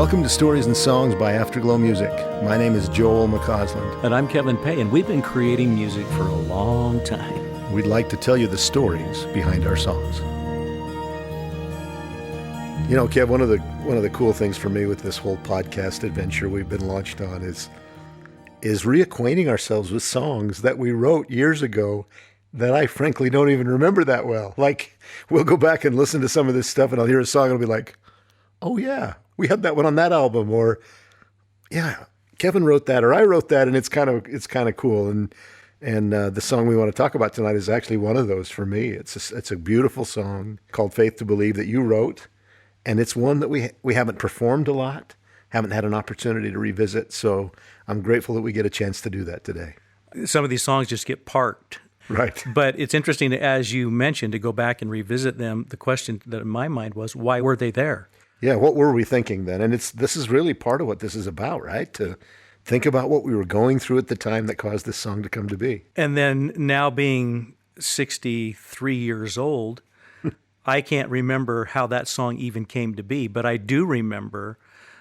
Welcome to Stories and Songs by Afterglow Music. My name is Joel McCausland. And I'm Kevin Peay, and we've been creating music for a long time. We'd like to tell you the stories behind our songs. You know, Kev, one of the cool things for me with this whole podcast adventure we've been launched on is reacquainting ourselves with songs that we wrote years ago that I frankly don't even remember that well. Like, we'll go back and listen to some of this stuff and I'll hear a song and I'll be like, oh yeah, we had that one on that album, or yeah, Kevin wrote that, or I wrote that, and it's kind of cool. And the song we want to talk about tonight is actually one of those for me. It's a beautiful song called "Faith to Believe" that you wrote, and it's one that we haven't performed a lot, haven't had an opportunity to revisit. So I'm grateful that we get a chance to do that today. Some of these songs just get parked. Right. But it's interesting, as you mentioned, to go back and revisit them. The question that in my mind was, why were they there? Yeah, what were we thinking then? And this is really part of what this is about, right? To think about what we were going through at the time that caused this song to come to be. And then now being 63 years old, I can't remember how that song even came to be, but I do remember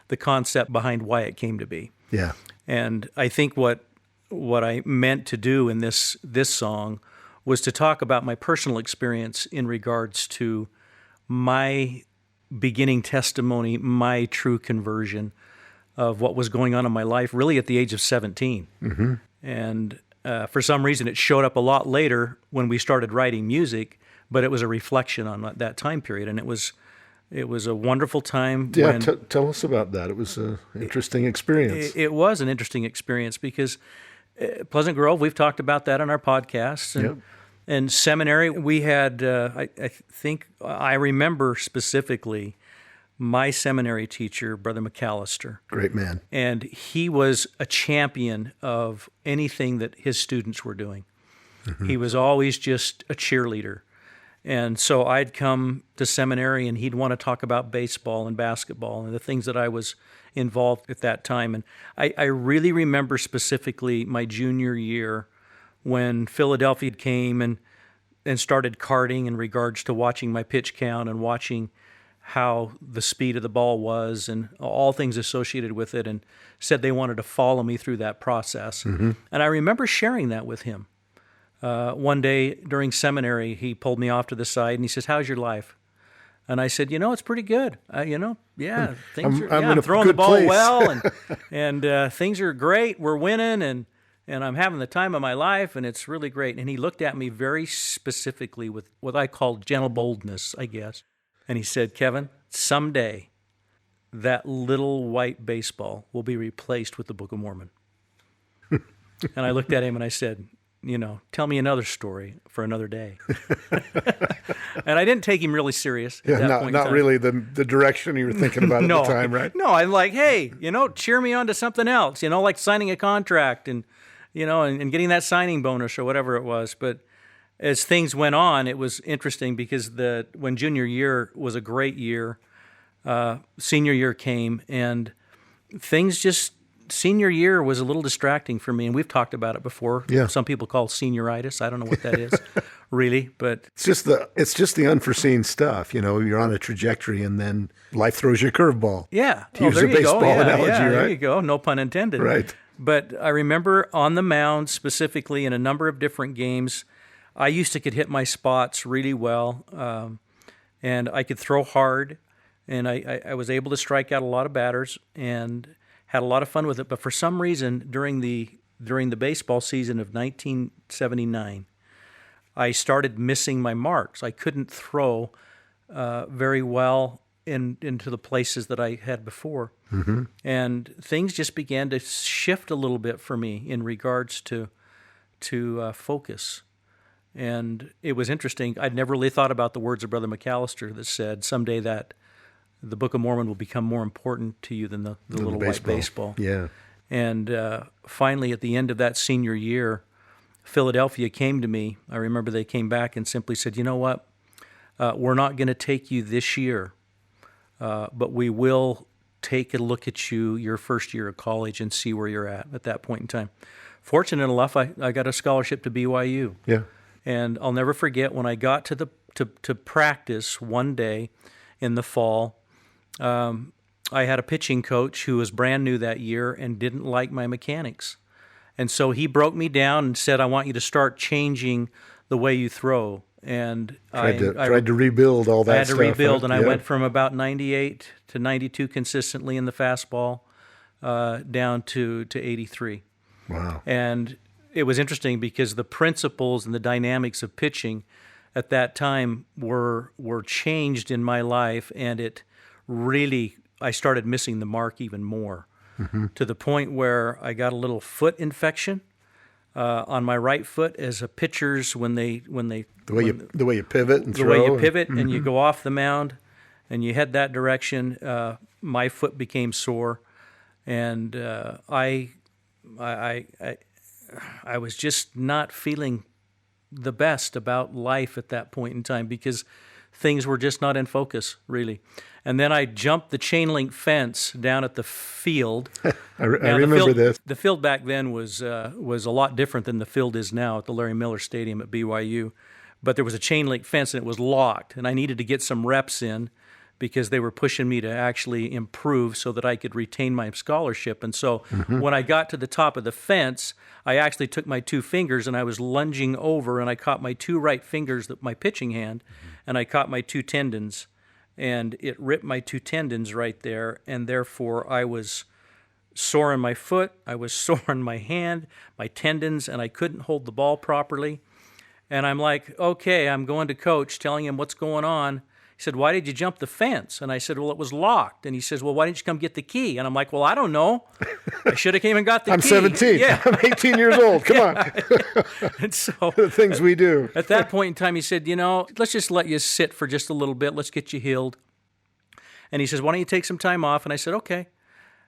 the concept behind why it came to be. Yeah. And I think what I meant to do in this song was to talk about my personal experience in regards to my beginning testimony, my true conversion of what was going on in my life, really at the age of 17. Mm-hmm. And for some reason, it showed up a lot later when we started writing music, but it was a reflection on that time period, and it was a wonderful time. Yeah, tell us about that. It was an interesting experience. It was an interesting experience because Pleasant Grove, we've talked about that on our podcasts, and Yep. in seminary, we had, I remember specifically my seminary teacher, Brother McCausland. Great man. And he was a champion of anything that his students were doing. Mm-hmm. He was always just a cheerleader. And so I'd come to seminary and he'd want to talk about baseball and basketball and the things that I was involved at that time. And I really remember specifically my junior year when Philadelphia came and started karting in regards to watching my pitch count and watching how the speed of the ball was and all things associated with it, and said they wanted to follow me through that process. Mm-hmm. And I remember sharing that with him. One day during seminary, he pulled me off to the side and he says, "How's your life?" And I said, "It's pretty good. Things are. I'm throwing the ball place. well, and things are great. We're winning, and I'm having the time of my life, and it's really great." And he looked at me very specifically with what I call gentle boldness, I guess. And he said, "Kevin, someday that little white baseball will be replaced with the Book of Mormon." And I looked at him and I said, "Tell me another story for another day." And I didn't take him really serious. Yeah, not really the direction you were thinking about at the time, right? No, I'm like, hey, cheer me on to something else, like signing a contract and getting that signing bonus or whatever it was. But as things went on, it was interesting because when junior year was a great year, senior year came, and senior year was a little distracting for me, and we've talked about it before. Yeah. Some people call senioritis. I don't know what that is, really, but it's just the unforeseen stuff. You're on a trajectory, and then life throws you a curveball. Yeah, to use a baseball analogy, right? There you go. No pun intended. Right. But I remember on the mound, specifically in a number of different games, I could hit my spots really well, and I could throw hard, and I was able to strike out a lot of batters and had a lot of fun with it. But for some reason, during the baseball season of 1979, I started missing my marks. I couldn't throw very well into the places that I had before. Mm-hmm. And things just began to shift a little bit for me in regards to focus. And it was interesting. I'd never really thought about the words of Brother McCausland that said, someday that the Book of Mormon will become more important to you than the little white baseball. Yeah. And finally, at the end of that senior year, Philadelphia came to me. I remember they came back and simply said, "You know what? We're not going to take you this year, but we will take a look at you your first year of college and see where you're at that point in time." Fortunate enough, I got a scholarship to BYU. Yeah. And I'll never forget when I got to practice one day in the fall. I had a pitching coach who was brand new that year and didn't like my mechanics. And so he broke me down and said, I want you to start changing the way you throw. And tried to rebuild all that stuff. I had to rebuild, and I went from about 98 to 92 consistently in the fastball down to 83. Wow. And it was interesting because the principles and the dynamics of pitching at that time were changed in my life, and it really, I started missing the mark even more, to the point where I got a little foot infection on my right foot as a pitcher's when they the way you pivot and throw. The way you pivot and you go off the mound and you head that direction, my foot became sore, and I was just not feeling the best about life at that point in time because things were just not in focus, really. And then I jumped the chain link fence down at the field. I remember this. The field back then was a lot different than the field is now at the Larry Miller Stadium at BYU. But there was a chain link fence and it was locked, and I needed to get some reps in because they were pushing me to actually improve so that I could retain my scholarship. And so when I got to the top of the fence, I actually took my two fingers and I was lunging over, and I caught my two right fingers, my pitching hand, and I caught my two tendons, and it ripped my two tendons right there, and therefore I was sore in my foot, I was sore in my hand, my tendons, and I couldn't hold the ball properly. And I'm like, okay, I'm going to coach, telling him what's going on. He said, why did you jump the fence? And I said, well, it was locked. And he says, well, why didn't you come get the key? And I'm like, well, I don't know. I should have came and got the key. I'm 17. Yeah. I'm 18 years old. Come on. And so the things we do. At that point in time, he said, let's just let you sit for just a little bit. Let's get you healed. And he says, why don't you take some time off? And I said, okay.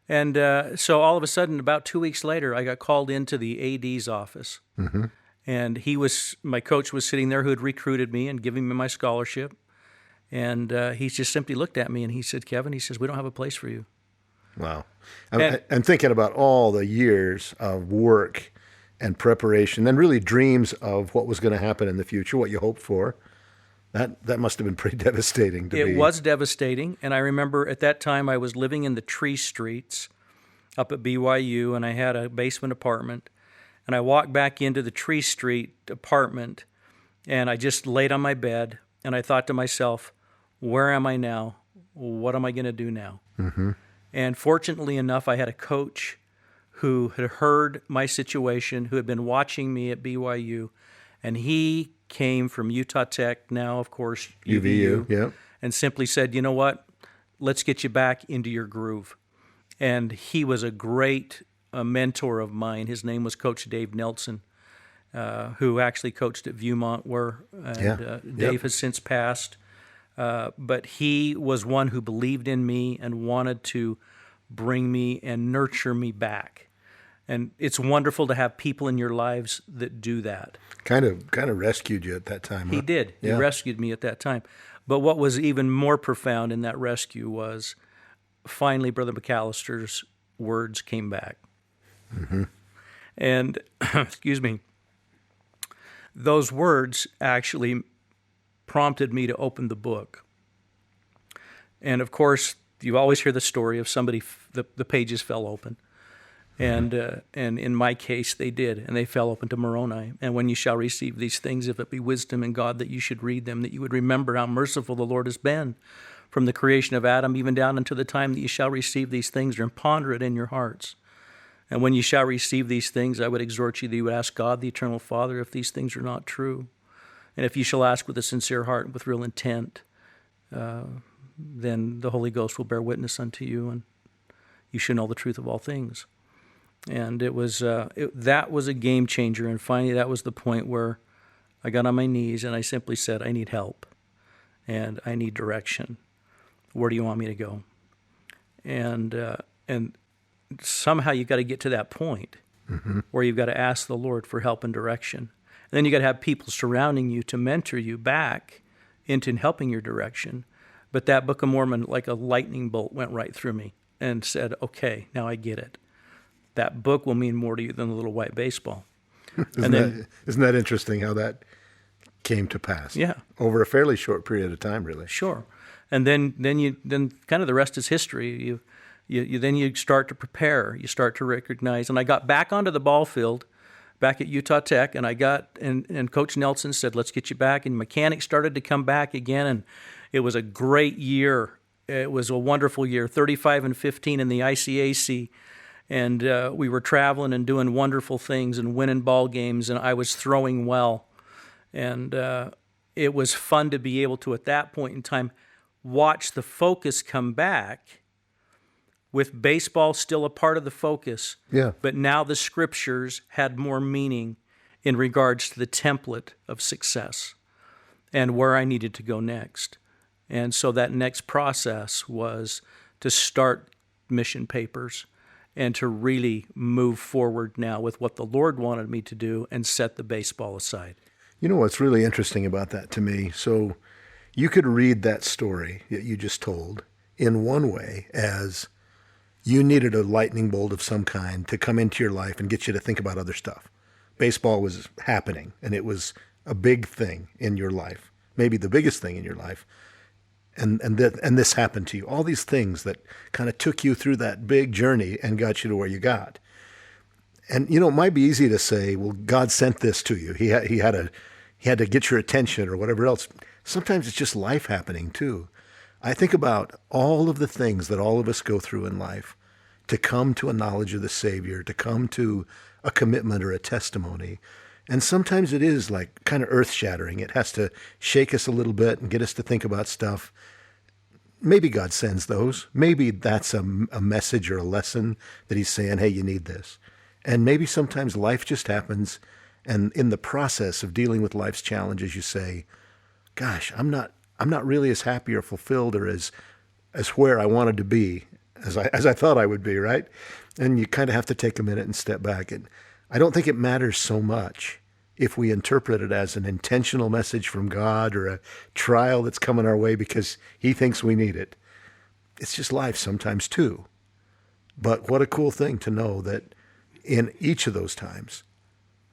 And so all of a sudden, about 2 weeks later, I got called into the AD's office. And my coach was sitting there who had recruited me and given me my scholarship. And he just simply looked at me and he said, Kevin, he says, we don't have a place for you. Wow. And thinking about all the years of work and preparation and really dreams of what was going to happen in the future, what you hoped for, that must have been pretty devastating to be. It was devastating. And I remember at that time I was living in the Tree Streets up at BYU, and I had a basement apartment. And I walked back into the Tree Street apartment, and I just laid on my bed, and I thought to myself, where am I now? What am I going to do now? And fortunately enough, I had a coach who had heard my situation, who had been watching me at BYU, and he came from Utah Tech, now, of course, UVU, yeah, and simply said, you know what, let's get you back into your groove. And he was a great mentor of mine. His name was Coach Dave Nelson, who actually coached at Viewmont, where Dave has since passed. But he was one who believed in me and wanted to bring me and nurture me back. And it's wonderful to have people in your lives that do that. Kind of rescued you at that time. He did. He rescued me at that time. But what was even more profound in that rescue was finally Brother McAllister's words came back. And, excuse me, those words actually prompted me to open the book. And of course, you always hear the story of somebody, the pages fell open. And in my case, they did, and they fell open to Moroni. And when you shall receive these things, if it be wisdom in God, that you should read them, that you would remember how merciful the Lord has been from the creation of Adam, even down unto the time that you shall receive these things, and ponder it in your hearts. And when you shall receive these things, I would exhort you that you would ask God, the eternal Father, if these things are not true. And if you shall ask with a sincere heart and with real intent, then the Holy Ghost will bear witness unto you, and you shall know the truth of all things. And it was that was a game changer. And finally, that was the point where I got on my knees and I simply said, I need help, and I need direction. Where do you want me to go? And somehow you've got to get to that point where you've got to ask the Lord for help and direction. And then you got to have people surrounding you to mentor you back into helping your direction. But that Book of Mormon, like a lightning bolt, went right through me and said, okay, now I get it. That book will mean more to you than a little white baseball. Isn't that interesting how that came to pass? Yeah. Over a fairly short period of time, really. Sure. And then kind of the rest is history. You start to prepare. You start to recognize. And I got back onto the ball field back at Utah Tech, and and Coach Nelson said, let's get you back. And mechanics started to come back again, and it was a great year. It was a wonderful year, 35-15 in the ICAC. And we were traveling and doing wonderful things and winning ball games, and I was throwing well. And it was fun to be able to, at that point in time, watch the focus come back with baseball still a part of the focus. Yeah. But now the scriptures had more meaning in regards to the template of success and where I needed to go next. And so that next process was to start mission papers and to really move forward now with what the Lord wanted me to do and set the baseball aside. You know what's really interesting about that to me? So you could read that story that you just told in one way as you needed a lightning bolt of some kind to come into your life and get you to think about other stuff. Baseball was happening, and it was a big thing in your life, maybe the biggest thing in your life. And this happened to you. All these things that kind of took you through that big journey and got you to where you got. And, it might be easy to say, well, God sent this to you. He had to get your attention or whatever else. Sometimes it's just life happening too. I think about all of the things that all of us go through in life to come to a knowledge of the Savior, to come to a commitment or a testimony. And sometimes it is like kind of earth-shattering. It has to shake us a little bit and get us to think about stuff. Maybe God sends those. Maybe that's a message or a lesson that he's saying, hey, you need this. And maybe sometimes life just happens, and in the process of dealing with life's challenges, you say, gosh, I'm not really as happy or fulfilled or as where I wanted to be as I thought I would be, right? And you kind of have to take a minute and step back. And I don't think it matters so much if we interpret it as an intentional message from God or a trial that's coming our way because he thinks we need it. It's just life sometimes too. But what a cool thing to know that in each of those times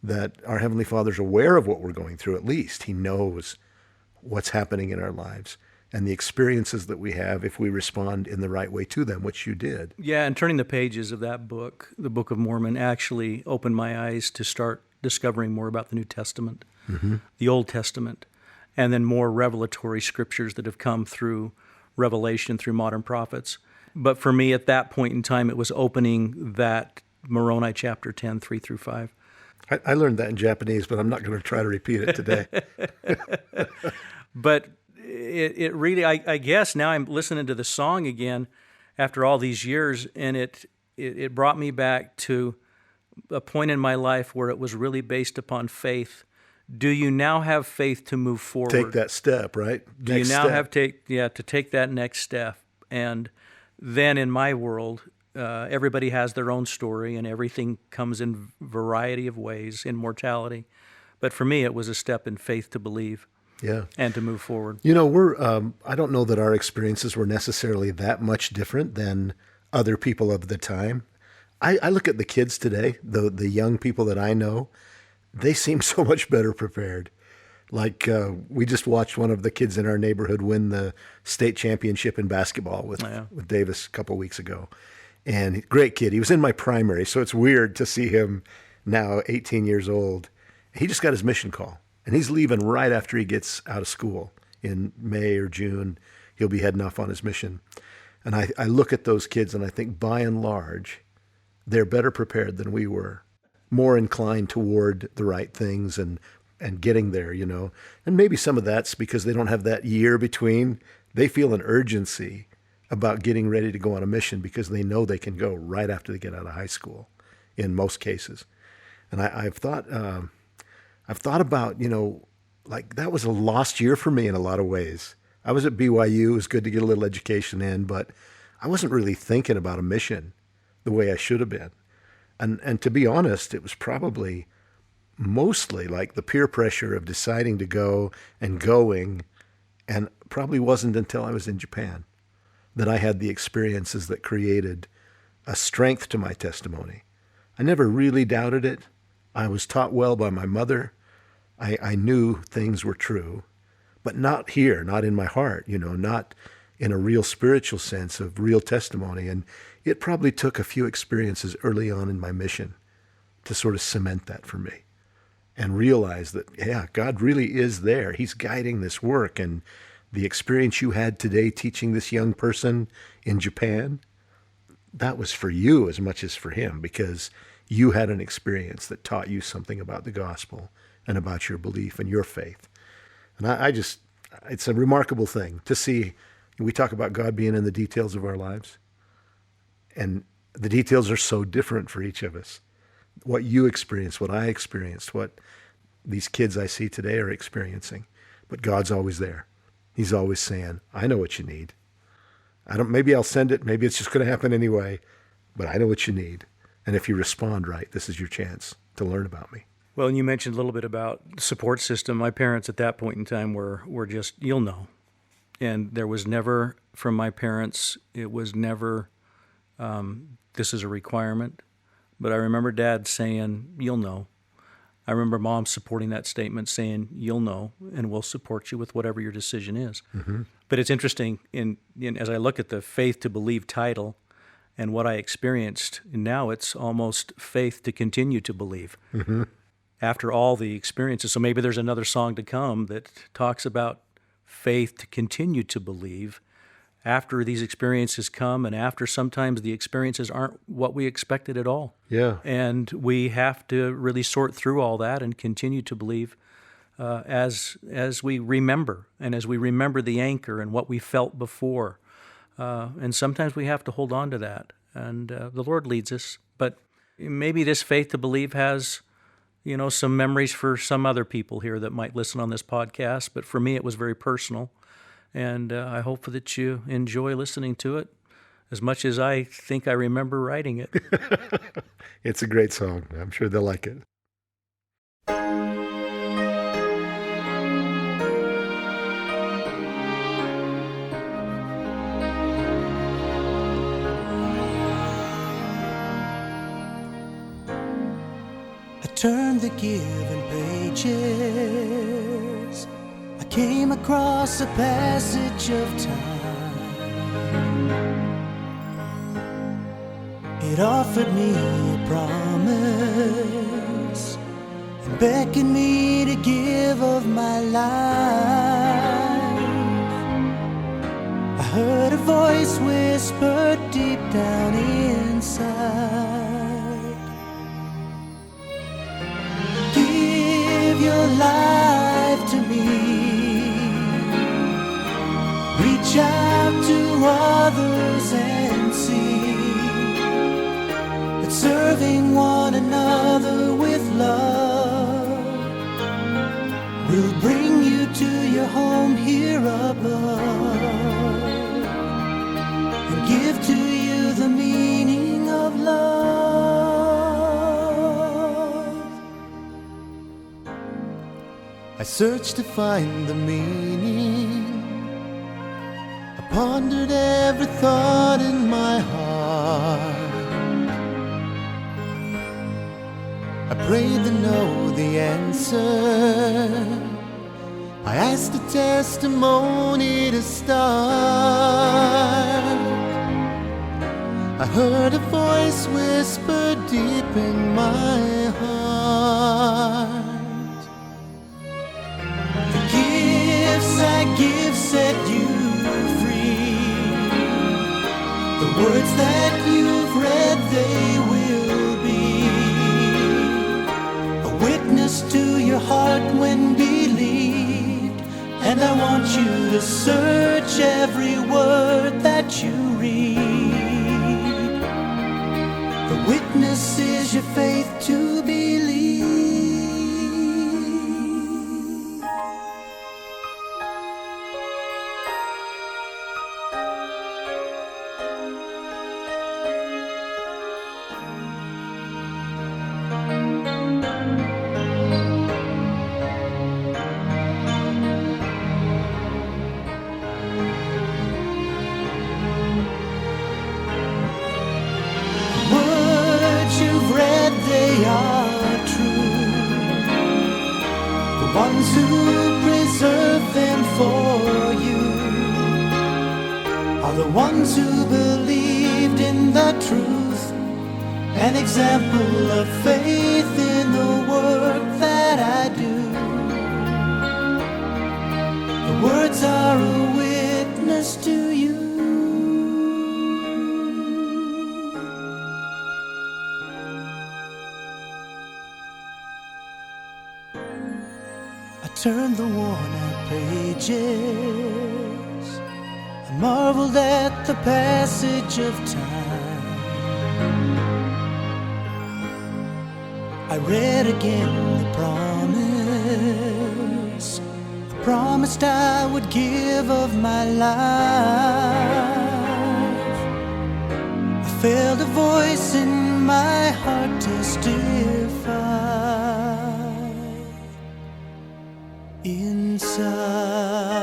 that our Heavenly Father's aware of what we're going through. At least he knows what's happening in our lives and the experiences that we have if we respond in the right way to them, which you did. Yeah, and turning the pages of that book, the Book of Mormon, actually opened my eyes to start discovering more about the New Testament, the Old Testament, and then more revelatory scriptures that have come through revelation through modern prophets. But for me, at that point in time, it was opening that Moroni chapter 10, 3-5. I learned that in Japanese, but I'm not going to try to repeat it today. But it really, I guess now I'm listening to the song again after all these years, and it brought me back to a point in my life where it was really based upon faith. Do you now have faith to move forward? Take that step, right? Do you now have to take that next step? And then in my world, everybody has their own story, and everything comes in variety of ways in mortality. But for me, it was a step in faith to believe. Yeah. And to move forward. I don't know that our experiences were necessarily that much different than other people of the time. I look at the kids today, the young people that I know, they seem so much better prepared. Like we just watched one of the kids in our neighborhood win the state championship in basketball with Davis a couple weeks ago. And great kid. He was in my primary, so it's weird to see him now 18 years old. He just got his mission call. And he's leaving right after he gets out of school in May or June. He'll be heading off on his mission. And I look at those kids and I think by and large, they're better prepared than we were, more inclined toward the right things and getting there, And maybe some of that's because they don't have that year between. They feel an urgency about getting ready to go on a mission because they know they can go right after they get out of high school in most cases. And I've thought about, like that was a lost year for me in a lot of ways. I was at BYU. It was good to get a little education in, but I wasn't really thinking about a mission the way I should have been. And to be honest, it was probably mostly like the peer pressure of deciding to go and going, and probably wasn't until I was in Japan that I had the experiences that created a strength to my testimony. I never really doubted it. I was taught well by my mother. I knew things were true, but not here, not in my heart, not in a real spiritual sense of real testimony. And it probably took a few experiences early on in my mission to sort of cement that for me and realize that, yeah, God really is there. He's guiding this work. And the experience you had today teaching this young person in Japan, that was for you as much as for him, because you had an experience that taught you something about the gospel and about your belief and your faith. And it's a remarkable thing to see. We talk about God being in the details of our lives, and the details are so different for each of us. What you experienced, what I experienced, what these kids I see today are experiencing. But God's always there. He's always saying, I know what you need. Maybe I'll send it. Maybe it's just going to happen anyway, but I know what you need. And if you respond right, this is your chance to learn about me. Well, and you mentioned a little bit about support system. My parents at that point in time were just, you'll know. And there was never, from my parents, it was never, this is a requirement. But I remember Dad saying, you'll know. I remember Mom supporting that statement, saying, you'll know, and we'll support you with whatever your decision is. Mm-hmm. But it's interesting, as I look at the faith to believe title and what I experienced, and now it's almost faith to continue to believe. Mm-hmm. After all the experiences. So maybe there's another song to come that talks about faith to continue to believe after these experiences come, and after sometimes the experiences aren't what we expected at all. Yeah. And we have to really sort through all that and continue to believe as we remember, and as we remember the anchor and what we felt before. And sometimes we have to hold on to that, and the Lord leads us. But maybe this faith to believe has, some memories for some other people here that might listen on this podcast. But for me, it was very personal. And I hope that you enjoy listening to it as much as I think I remember writing it. It's a great song. I'm sure they'll like it. I turned the given pages. I came across a passage of time. It offered me a promise and beckoned me to give of my life. I heard a voice whisper deep down inside, give your life to me. Reach out to others and see that serving one another with love will bring you to your home here above and give to you the meaning of love. I searched to find the meaning, pondered every thought in my heart. I prayed to know the answer. I asked a testimony to start. I heard a voice whisper deep in my heart, the gifts I give set you free. The words that you've read, they will be a witness to your heart when believed. And I want you to search every word that you read. The witness is your faith to believe. Words you've read, they are ones who believed in the truth, an example of faith in the work that I do. The words are a witness to you. I turned the worn-out pages. I marveled at the passage of time. I read again the promise I promised I would give of my life. I felt a voice in my heart testify inside.